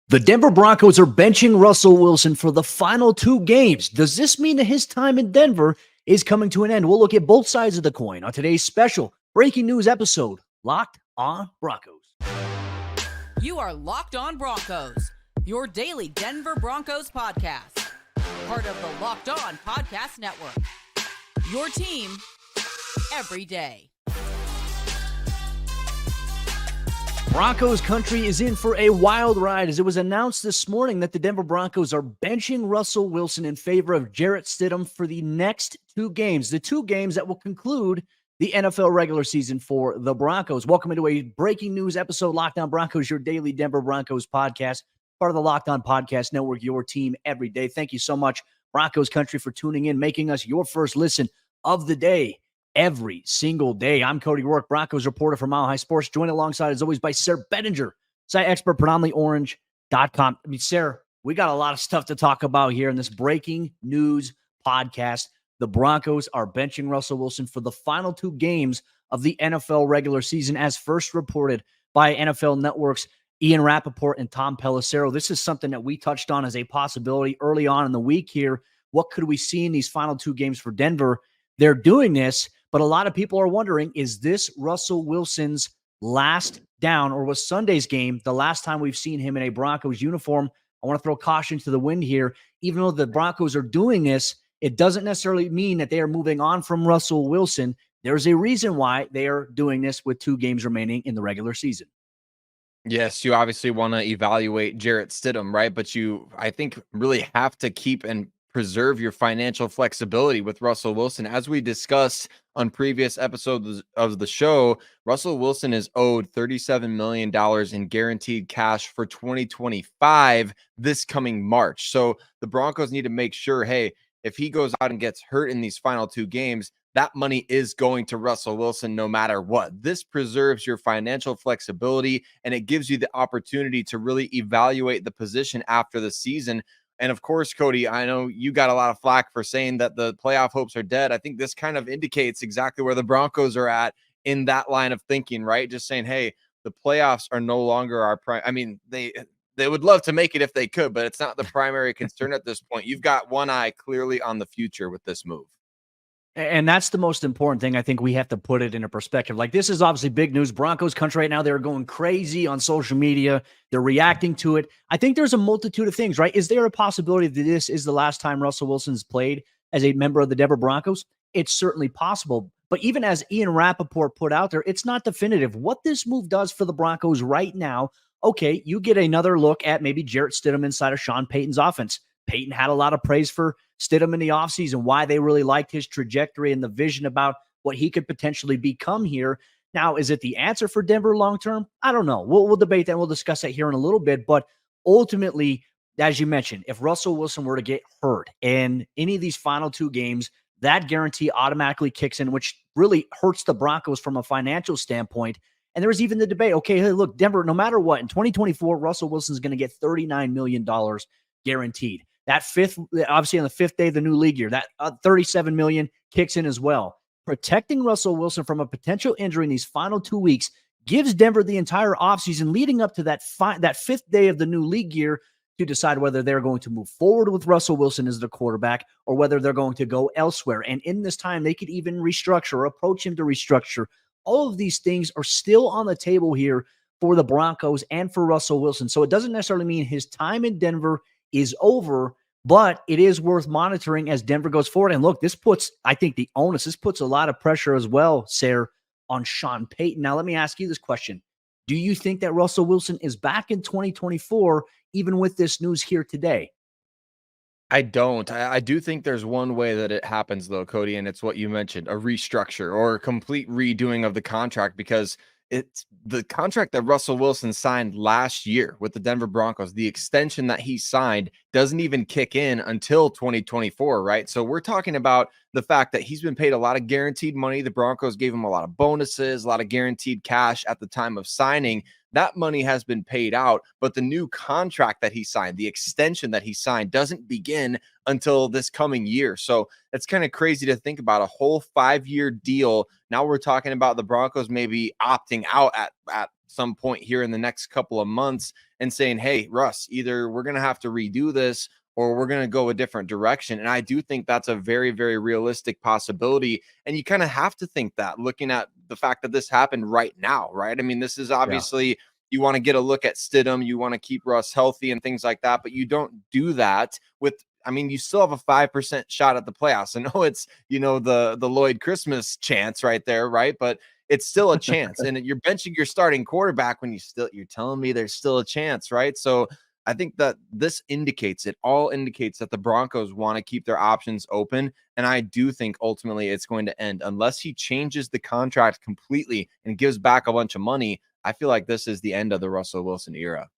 The Denver Broncos are benching Russell Wilson for the final two games. Does this mean that his time in Denver is coming to an end? We'll look at both sides of the coin on today's special breaking news episode, Locked on Broncos. You are Locked on Broncos, your daily Denver Broncos podcast. Part of the Locked on Podcast Network. Your team every day. Broncos Country is in for a wild ride as it was announced this morning that the Denver Broncos are benching Russell Wilson in favor of Jarrett Stidham for the next two games, the two games that will conclude the NFL regular season for the Broncos. Welcome into a breaking news episode, Locked on Broncos, your daily Denver Broncos podcast, part of the Locked on Podcast Network, your team every day. Thank you so much, Broncos Country, for tuning in, making us your first listen of the day. Every single day. I'm Cody Roark, Broncos reporter for Mile High Sports, joined alongside, as always, by Sayre Bedinger, site expert, predominantlyorange.com. Sayre, we got a lot of stuff to talk about here in this breaking news podcast. The Broncos are benching Russell Wilson for the final two games of the NFL regular season, as first reported by NFL Network's Ian Rappaport and Tom Pelissero. This is something that we touched on as a possibility early on in the week here. What could we see in these final two games for Denver? They're doing this, but a lot of people are wondering, is this Russell Wilson's last down, or was Sunday's game the last time we've seen him in a Broncos uniform? I want to throw caution to the wind here. Even though the Broncos are doing this, it doesn't necessarily mean that they are moving on from Russell Wilson. There's a reason why they are doing this with two games remaining in the regular season. Yes, you obviously want to evaluate Jarrett Stidham, right? But you, I think, really have to keep and preserve your financial flexibility with Russell Wilson. As we discussed on previous episodes of the show, Russell Wilson is owed $37 million in guaranteed cash for 2025 this coming March. So the Broncos need to make sure, hey, if he goes out and gets hurt in these final two games, that money is going to Russell Wilson no matter what. This preserves your financial flexibility, and it gives you the opportunity to really evaluate the position after the season. And of course, Cody, I know you got a lot of flack for saying that the playoff hopes are dead. I think this kind of indicates exactly where the Broncos are at in that line of thinking, right? Just saying, hey, the playoffs are no longer our prime. I mean, they would love to make it if they could, but it's not the primary concern at this point. You've got one eye clearly on the future with this move. And that's the most important thing. I think we have to put it in a perspective. Like, this is obviously big news. Broncos Country right now, they're going crazy on social media. They're reacting to it. I think there's a multitude of things, right? Is there a possibility that this is the last time Russell Wilson's played as a member of the Denver Broncos? It's certainly possible. But even as Ian Rappaport put out there, it's not definitive. What this move does for the Broncos right now, okay, you get another look at maybe Jarrett Stidham inside of Sean Payton's offense. Payton had a lot of praise for Stidham in the offseason, why they really liked his trajectory and the vision about what he could potentially become here. Now, is it the answer for Denver long-term? I don't know. We'll debate that. We'll discuss that here in a little bit. But ultimately, as you mentioned, if Russell Wilson were to get hurt in any of these final two games, that guarantee automatically kicks in, which really hurts the Broncos from a financial standpoint. And there was even the debate, okay, hey, look, Denver, no matter what, in 2024, Russell Wilson's going to get $39 million guaranteed. That fifth, obviously on the fifth day of the new league year, that $37 million kicks in as well. Protecting Russell Wilson from a potential injury in these final 2 weeks gives Denver the entire offseason leading up to that fifth day of the new league year to decide whether they're going to move forward with Russell Wilson as the quarterback or whether they're going to go elsewhere. And in this time, they could even restructure or approach him to restructure. All of these things are still on the table here for the Broncos and for Russell Wilson. So it doesn't necessarily mean his time in Denver is over, but it is worth monitoring as Denver goes forward. And look, this puts, I think, the onus, this puts a lot of pressure as well, Sayre, on Sean Payton. Now, let me ask you this question. Do you think that Russell Wilson is back in 2024, even with this news here today? I don't. I do think there's one way that it happens, though, Cody, and it's what you mentioned, a restructure or a complete redoing of the contract, because it's the contract that Russell Wilson signed last year with the Denver Broncos. The extension that he signed doesn't even kick in until 2024, right? So we're talking about the fact that he's been paid a lot of guaranteed money. The Broncos gave him a lot of bonuses, a lot of guaranteed cash at the time of signing. That money has been paid out, but the new contract that he signed, the extension that he signed, doesn't begin until this coming year. So it's kind of crazy to think about a whole 5-year deal. Now we're talking about the Broncos maybe opting out at some point here in the next couple of months and saying, hey, Russ, either we're going to have to redo this or we're going to go a different direction. And I do think that's a very, very realistic possibility. And you kind of have to think that, looking at the fact that this happened right now, right? I mean, this is obviously, you want to get a look at Stidham, you want to keep Russ healthy and things like that, but you don't do that with, I mean, you still have a 5% shot at the playoffs. I know it's, the Lloyd Christmas chance right there, right? But it's still a chance. And you're benching your starting quarterback when you're telling me there's still a chance, right? So I think that this all indicates that the Broncos want to keep their options open. And I do think ultimately it's going to end unless he changes the contract completely and gives back a bunch of money. I feel like this is the end of the Russell Wilson era.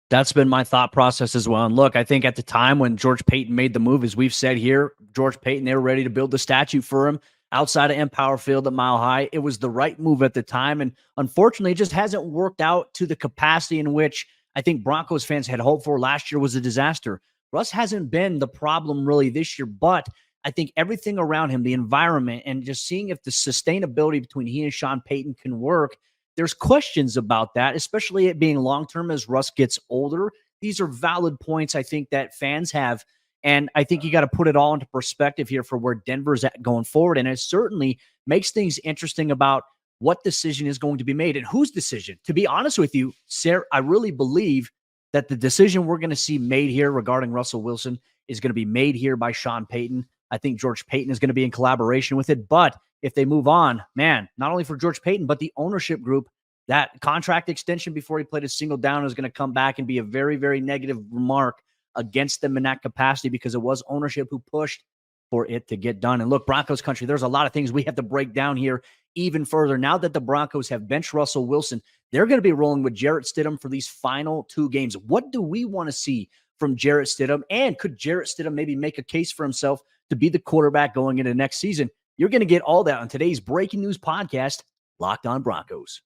That's been my thought process as well. And look, I think at the time when George Paton made the move, as we've said here, George Paton, they were ready to build the statue for him outside of Empower Field at Mile High. It was the right move at the time. And unfortunately, it just hasn't worked out to the capacity in which I think Broncos fans had hoped for. Last year was a disaster. Russ hasn't been the problem really this year, but I think everything around him, the environment, and just seeing if the sustainability between he and Sean Payton can work, there's questions about that, especially it being long-term as Russ gets older. These are valid points I think that fans have. And I think you got to put it all into perspective here for where Denver's at going forward. And it certainly makes things interesting about what decision is going to be made and whose decision. To be honest with you, Sayre, I really believe that the decision we're going to see made here regarding Russell Wilson is going to be made here by Sean Payton. I think George Paton is going to be in collaboration with it. But if they move on, man, not only for George Paton, but the ownership group, that contract extension before he played a single down is going to come back and be a very, very negative remark against them in that capacity, because it was ownership who pushed for it to get done. And look, Broncos country, there's a lot of things we have to break down here even further. Now that the Broncos have benched Russell Wilson, they're going to be rolling with Jarrett Stidham for these final 2 games. What do we want to see from Jarrett Stidham? And could Jarrett Stidham maybe make a case for himself to be the quarterback going into next season? You're going to get all that on today's breaking news podcast, Locked On Broncos.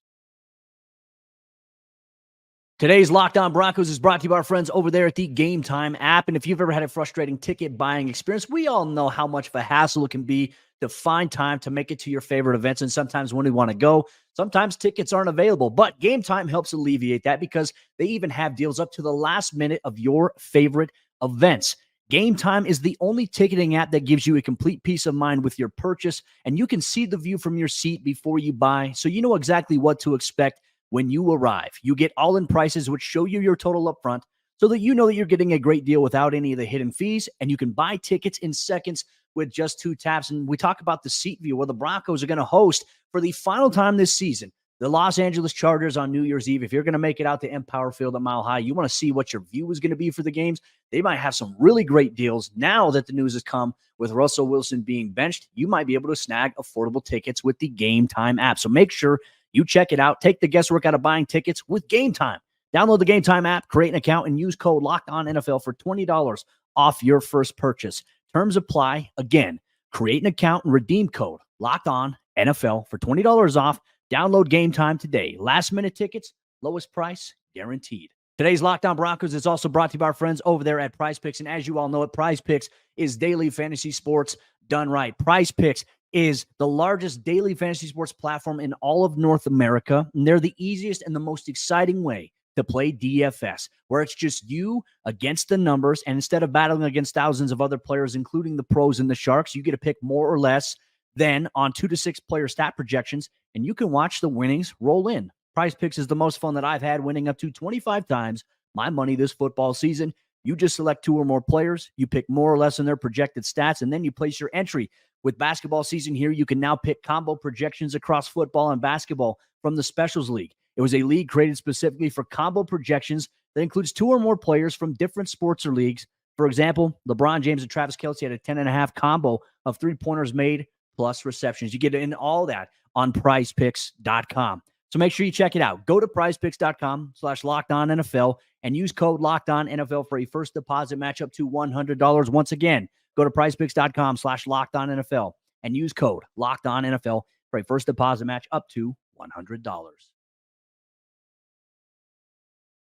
Today's Locked On Broncos is brought to you by our friends over there at the Gametime app. And if you've ever had a frustrating ticket buying experience, we all know how much of a hassle it can be to find time to make it to your favorite events. And sometimes when we want to go, sometimes tickets aren't available. But Gametime helps alleviate that, because they even have deals up to the last minute of your favorite events. Gametime is the only ticketing app that gives you a complete peace of mind with your purchase, and you can see the view from your seat before you buy, so you know exactly what to expect when you arrive. You get all-in prices which show you your total up front, so that you know that you're getting a great deal without any of the hidden fees, and you can buy tickets in seconds with just 2 taps. And we talk about the seat view, where the Broncos are going to host for the final time this season the Los Angeles Chargers on New Year's Eve. If you're going to make it out to Empower Field at Mile High, you want to see what your view is going to be for the games. They might have some really great deals. Now that the news has come with Russell Wilson being benched, you might be able to snag affordable tickets with the Gametime app. So make sure you check it out. Take the guesswork out of buying tickets with Gametime. Download the Gametime app, create an account, and use code LOCKEDONNFL for $20 off your first purchase. Terms apply. Again, create an account and redeem code LOCKEDONNFL for $20 off. Download Gametime today. Last-minute tickets, lowest price, guaranteed. Today's Locked On Broncos is also brought to you by our friends over there at PrizePicks. And as you all know it, PrizePicks is daily fantasy sports done right. PrizePicks is the largest daily fantasy sports platform in all of North America. And they're the easiest and the most exciting way to play DFS, where it's just you against the numbers. And instead of battling against thousands of other players, including the pros and the sharks, you get to pick more or less than on 2 to 6 player stat projections, and you can watch the winnings roll in. PrizePicks is the most fun that I've had, winning up to 25 times my money this football season. You just select 2 or more players, you pick more or less in their projected stats, and then you place your entry. With basketball season here, you can now pick combo projections across football and basketball from the Specials League. It was a league created specifically for combo projections that includes 2 or more players from different sports or leagues. For example, LeBron James and Travis Kelce had a 10.5 combo of 3-pointers made plus receptions. You get in all that on PrizePicks.com. So make sure you check it out. Go to PrizePicks.com/LockedOnNFL and use code LockedOnNFL for a first deposit match up to $100. Once again, Go to prizepicks.com/LockedOnNFL and use code LockedOnNFL for a first deposit match up to $100.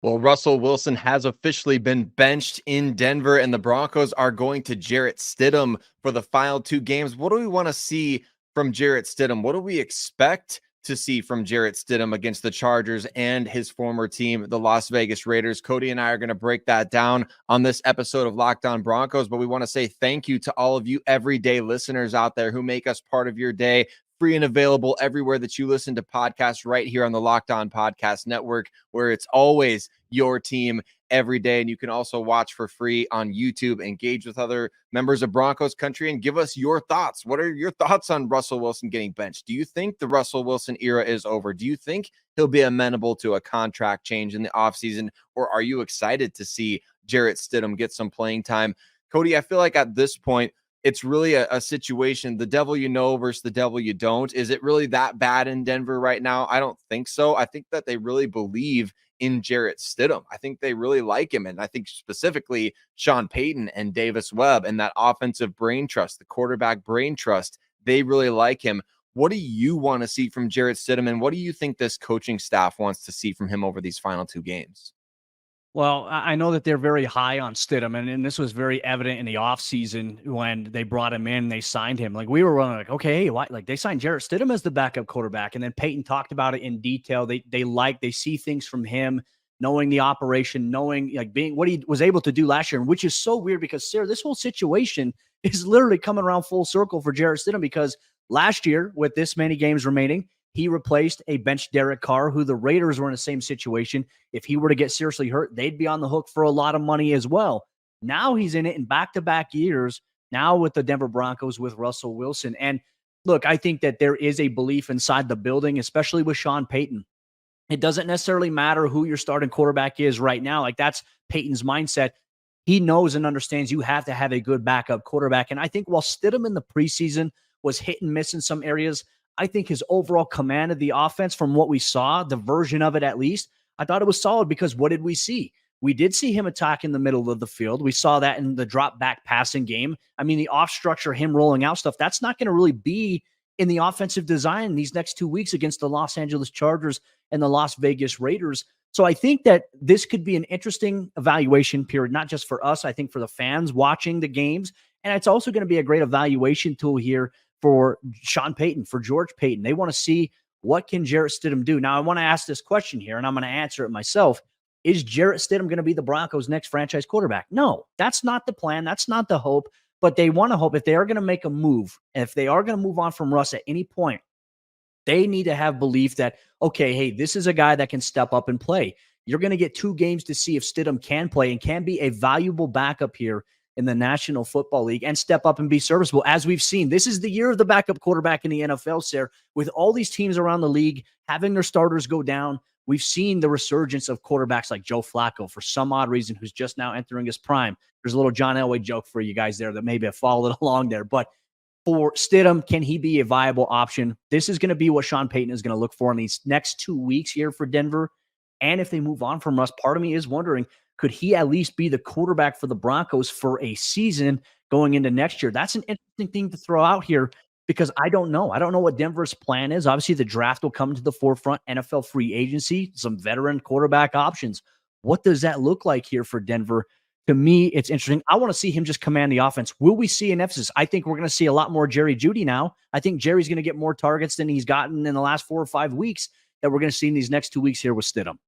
Well, Russell Wilson has officially been benched in Denver, and the Broncos are going to Jarrett Stidham for the final 2 games. What do we want to see from Jarrett Stidham? What do we expect to see from Jarrett Stidham against the Chargers and his former team, the Las Vegas Raiders? Cody and I are going to break that down on this episode of Locked On Broncos, but we want to say thank you to all of you everyday listeners out there who make us part of your day. Free and available everywhere that you listen to podcasts, right here on the Locked On Podcast Network, where it's always your team every day. And you can also watch for free on YouTube, engage with other members of Broncos Country, and give us your thoughts. What are your thoughts on Russell Wilson getting benched? Do you think the Russell Wilson era is over? Do you think he'll be amenable to a contract change in the offseason? Or are you excited to see Jarrett Stidham get some playing time? Cody, I feel like at this point, it's really a situation, the devil you know versus the devil you don't. Is it really that bad in Denver right now? I don't think so. I think that they really believe in Jarrett Stidham. I think they really like him. And I think specifically Sean Payton and Davis Webb and that offensive brain trust, the quarterback brain trust, they really like him. What do you want to see from Jarrett Stidham? And what do you think this coaching staff wants to see from him over these final 2 games? Well, I know that they're very high on Stidham, and this was very evident in the offseason when they brought him in and they signed him. Like, we were running like, okay, hey, why? Like, they signed Jarrett Stidham as the backup quarterback, and then Payton talked about it in detail. They see things from him, knowing the operation, knowing like being what he was able to do last year, which is so weird because, Sayre, this whole situation is literally coming around full circle for Jarrett Stidham because last year, with this many games remaining, he replaced a bench Derek Carr, who the Raiders were in the same situation. If he were to get seriously hurt, they'd be on the hook for a lot of money as well. Now he's in it in back-to-back years, now with the Denver Broncos with Russell Wilson. And look, I think that there is a belief inside the building, especially with Sean Payton. It doesn't necessarily matter who your starting quarterback is right now. Like, that's Payton's mindset. He knows and understands you have to have a good backup quarterback. And I think while Stidham in the preseason was hit and miss in some areas, I think his overall command of the offense, from what we saw, the version of it at least, I thought it was solid because what did we see? We did see him attack in the middle of the field. We saw that in the drop back passing game. I mean, the off structure, him rolling out stuff, that's not going to really be in the offensive design these next 2 weeks against the Los Angeles Chargers and the Las Vegas Raiders. So I think that this could be an interesting evaluation period, not just for us, I think for the fans watching the games. And it's also going to be a great evaluation tool here for Sean Payton, for George Paton. They want to see what can Jarrett Stidham do. Now, I want to ask this question here, and I'm going to answer it myself. Is Jarrett Stidham going to be the Broncos' next franchise quarterback? No, that's not the plan. That's not the hope. But they want to hope if they are going to make a move, if they are going to move on from Russ at any point, they need to have belief that, okay, hey, this is a guy that can step up and play. You're going to get 2 games to see if Stidham can play and can be a valuable backup here in the National Football League and step up and be serviceable. As we've seen, this is the year of the backup quarterback in the NFL, Sayre. With all these teams around the league having their starters go down, we've seen the resurgence of quarterbacks like Joe Flacco for some odd reason, who's just now entering his prime. There's a little John Elway joke for you guys there that maybe have followed along there. But for Stidham, can he be a viable option? This is going to be what Sean Payton is going to look for in these next 2 weeks here for Denver. And if they move on from Russ, part of me is wondering, could he at least be the quarterback for the Broncos for a season going into next year? That's an interesting thing to throw out here because I don't know. I don't know what Denver's plan is. Obviously, the draft will come to the forefront, NFL free agency, some veteran quarterback options. What does that look like here for Denver? To me, it's interesting. I want to see him just command the offense. Will we see an emphasis? I think we're going to see a lot more Jerry Jeudy now. I think Jerry's going to get more targets than he's gotten in the last 4 or 5 weeks that we're going to see in these next 2 weeks here with Stidham.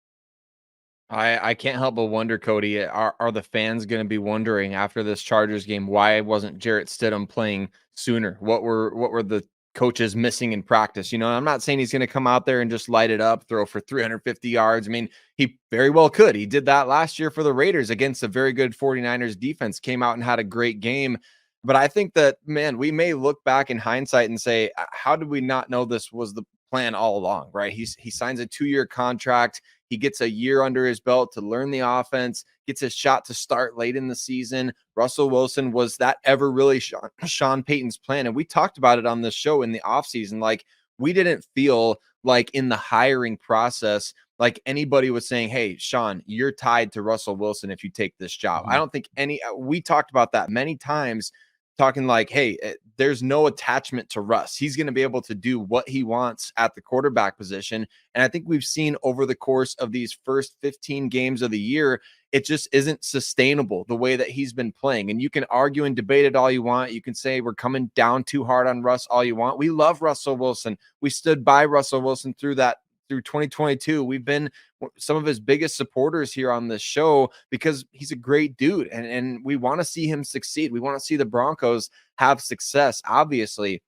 I can't help but wonder, Cody, are the fans going to be wondering after this Chargers game, why wasn't Jarrett Stidham playing sooner? What were the coaches missing in practice? You know, I'm not saying he's going to come out there and just light it up, throw for 350 yards. I mean, he very well could. He did that last year for the Raiders against a very good 49ers defense, came out and had a great game. But I think that, man, we may look back in hindsight and say, how did we not know this was the plan all along, right? He signs a 2-year contract. He gets a year under his belt to learn the offense, gets a shot to start late in the season. Russell Wilson, was that ever really Sean Payton's plan? And we talked about it on this show in the offseason. Like, we didn't feel like in the hiring process, like anybody was saying, hey, Sean, you're tied to Russell Wilson if you take this job. I don't think we talked about that many times. talking like, hey, there's no attachment to Russ. He's going to be able to do what he wants at the quarterback position. And I think we've seen over the course of these first 15 games of the year, it just isn't sustainable the way that he's been playing. And you can argue and debate it all you want. You can say we're coming down too hard on Russ all you want. We love Russell Wilson. We stood by Russell Wilson through 2022. We've been some of his biggest supporters here on this show because he's a great dude, and we want to see him succeed. We want to see the Broncos have success, obviously.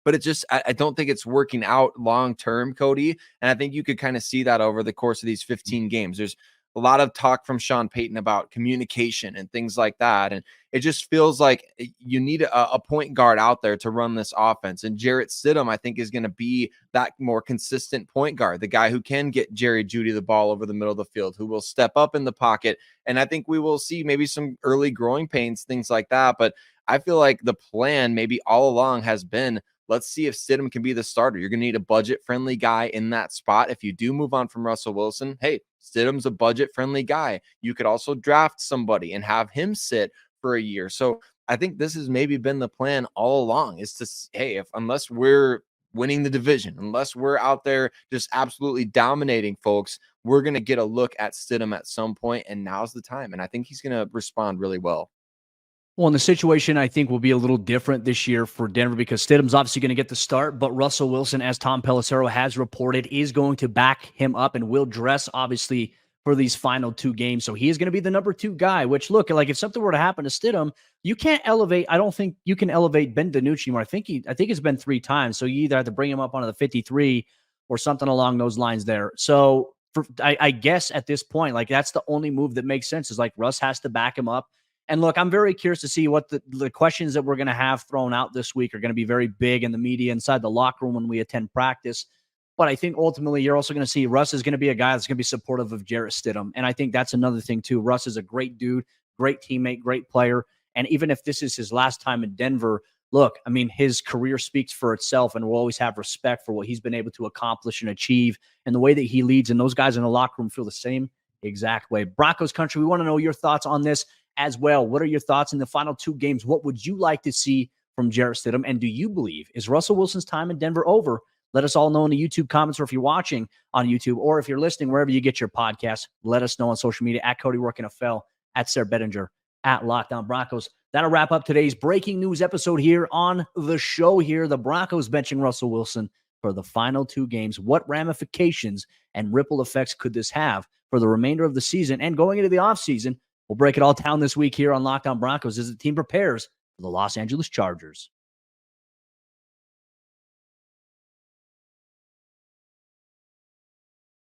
But it just, I don't think it's working out long term, Cody. And I think you could kind of see that over the course of these 15 games. There's a lot of talk from Sean Payton about communication and things like that. And it just feels like you need a point guard out there to run this offense. And Jarrett Stidham, I think, is going to be that more consistent point guard, the guy who can get Jerry Jeudy the ball over the middle of the field, who will step up in the pocket. And I think we will see maybe some early growing pains, things like that. But I feel like the plan maybe all along has been, let's see if Stidham can be the starter. You're going to need a budget-friendly guy in that spot. If you do move on from Russell Wilson, hey, Stidham's a budget-friendly guy. You could also draft somebody and have him sit for a year. So I think this has maybe been the plan all along, is to, hey, unless we're winning the division, unless we're out there just absolutely dominating folks, we're going to get a look at Stidham at some point, and now's the time. And I think he's going to respond really well. Well, and the situation, I think, will be a little different this year for Denver because Stidham's obviously going to get the start, but Russell Wilson, as Tom Pelissero has reported, is going to back him up and will dress, obviously, for these final 2 games. So he is going to be the number 2 guy, which, look, like if something were to happen to Stidham, you can't elevate. I don't think you can elevate Ben DiNucci anymore. I think it's been 3 times. So you either have to bring him up onto the 53 or something along those lines there. So I guess at this point, like that's the only move that makes sense is like Russ has to back him up. And look, I'm very curious to see what the questions that we're going to have thrown out this week are going to be very big in the media inside the locker room when we attend practice. But I think ultimately you're also going to see Russ is going to be a guy that's going to be supportive of Jarrett Stidham. And I think that's another thing too. Russ is a great dude, great teammate, great player. And even if this is his last time in Denver, look, I mean, his career speaks for itself, and we'll always have respect for what he's been able to accomplish and achieve and the way that he leads. And those guys in the locker room feel the same exact way. Broncos country, we want to know your thoughts on this as well. What are your thoughts in the final 2 games? What would you like to see from Jarrett Stidham? And do you believe, is Russell Wilson's time in Denver over? Let us all know in the YouTube comments, or if you're watching on YouTube, or if you're listening wherever you get your podcast, let us know on social media at Cody Roark NFL, at Sayre Bedinger, at Locked On Broncos. That'll wrap up today's breaking news episode here on the show here. The Broncos benching Russell Wilson for the final 2 games. What ramifications and ripple effects could this have for the remainder of the season and going into the offseason? We'll break it all down this week here on Locked On Broncos as the team prepares for the Los Angeles Chargers.